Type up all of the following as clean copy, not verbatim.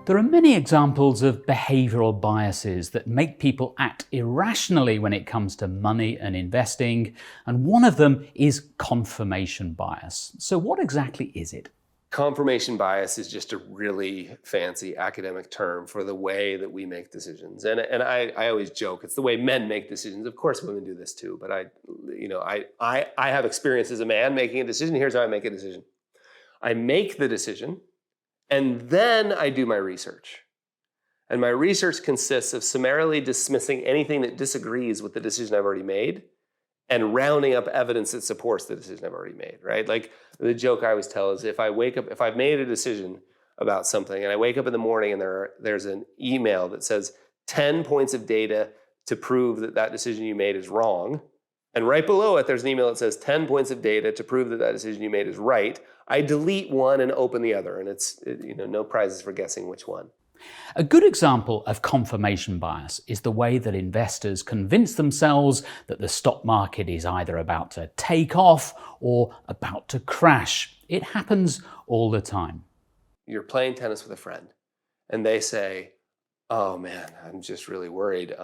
There are many examples of behavioural biases that make people act irrationally when it comes to money and investing, and one of them is confirmation bias. So what exactly is it? Confirmation bias is just a really fancy academic term for the way that we make decisions. And I always joke, it's the way men make decisions. Of course, women do this too, but I have experience as a man making a decision. Here's how I make a decision. I make the decision, and then I do my research. And my research consists of summarily dismissing anything that disagrees with the decision I've already made and rounding up evidence that supports the decision I've already made, right? Like the joke I always tell is if I've made a decision about something and I wake up in the morning and there's an email that says 10 points of data to prove that that decision you made is wrong, and right below it there's an email that says 10 points of data to prove that that decision you made is right, I delete one and open the other, and it's no prizes for guessing which one. A good example of confirmation bias is the way that investors convince themselves that the stock market is either about to take off or about to crash. It happens all the time. You're playing tennis with a friend and they say, "Oh man, I'm just really worried.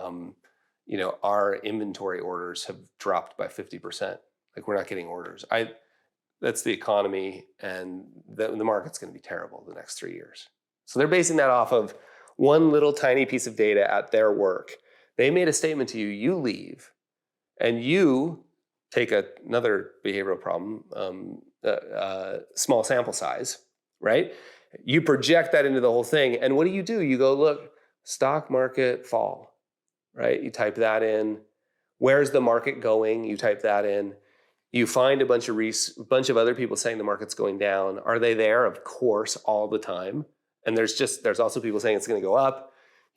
Our inventory orders have dropped by 50%. Like we're not getting orders. That's the economy, and the market's going to be terrible the next 3 years." So they're basing that off of one little tiny piece of data at their work. They made a statement to you, you leave, and you take another behavioral problem, small sample size, right? You project that into the whole thing, and what do? You go, look, stock market fall, right? You type that in. Where's the market going? You type that in. You find a bunch of other people saying the market's going down. Are they there? Of course, all the time. And there's also people saying it's going to go up.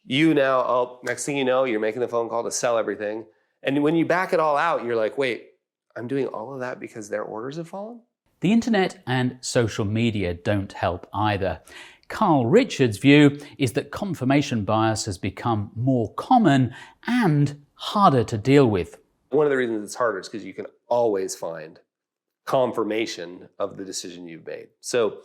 Next thing you know, you're making the phone call to sell everything. And when you back it all out, you're like, wait, I'm doing all of that because their orders have fallen? The internet and social media don't help either. Carl Richards' view is that confirmation bias has become more common and harder to deal with. One of the reasons it's harder is because you can always find confirmation of the decision you've made. So,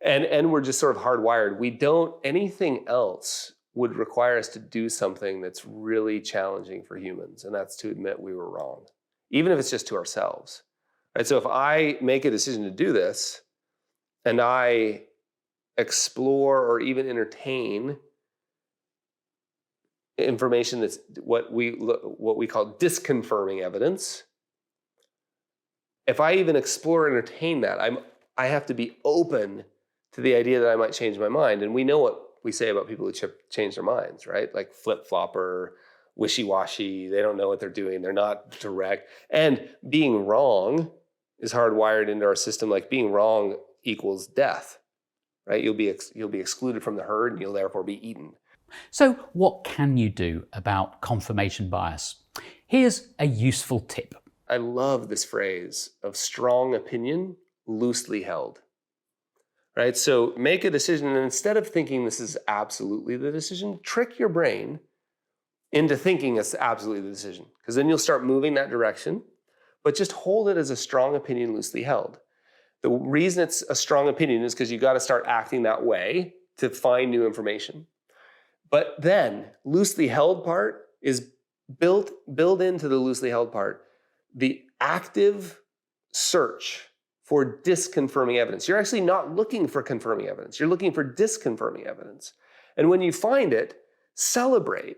and we're just sort of hardwired. Anything else would require us to do something that's really challenging for humans, and that's to admit we were wrong, even if it's just to ourselves. Right? So if I make a decision to do this, and I explore or even entertain information that's what we call disconfirming evidence, if I even explore and entertain that, I have to be open to the idea that I might change my mind. And we know what we say about people who change their minds, right? Like flip-flopper, wishy-washy, they don't know what they're doing, they're not direct. And being wrong is hardwired into our system. Like being wrong equals death, right? You'll be excluded from the herd and you'll therefore be eaten. So what can you do about confirmation bias? Here's a useful tip. I love this phrase of strong opinion loosely held. Right? So make a decision, and instead of thinking this is absolutely the decision, trick your brain into thinking it's absolutely the decision, because then you'll start moving that direction, but just hold it as a strong opinion loosely held. The reason it's a strong opinion is because you got to start acting that way to find new information. But then loosely held part is build into the loosely held part the active search for disconfirming evidence. You're actually not looking for confirming evidence. You're looking for disconfirming evidence. And when you find it, celebrate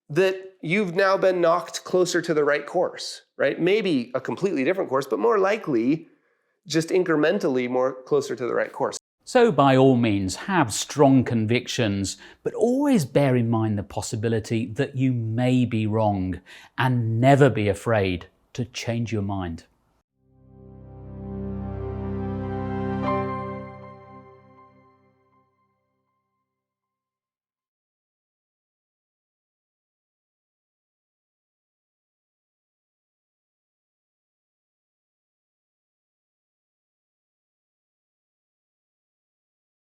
that you've now been knocked closer to the right course, right? Maybe a completely different course, but more likely just incrementally more closer to the right course. So by all means, have strong convictions, but always bear in mind the possibility that you may be wrong, and never be afraid to change your mind.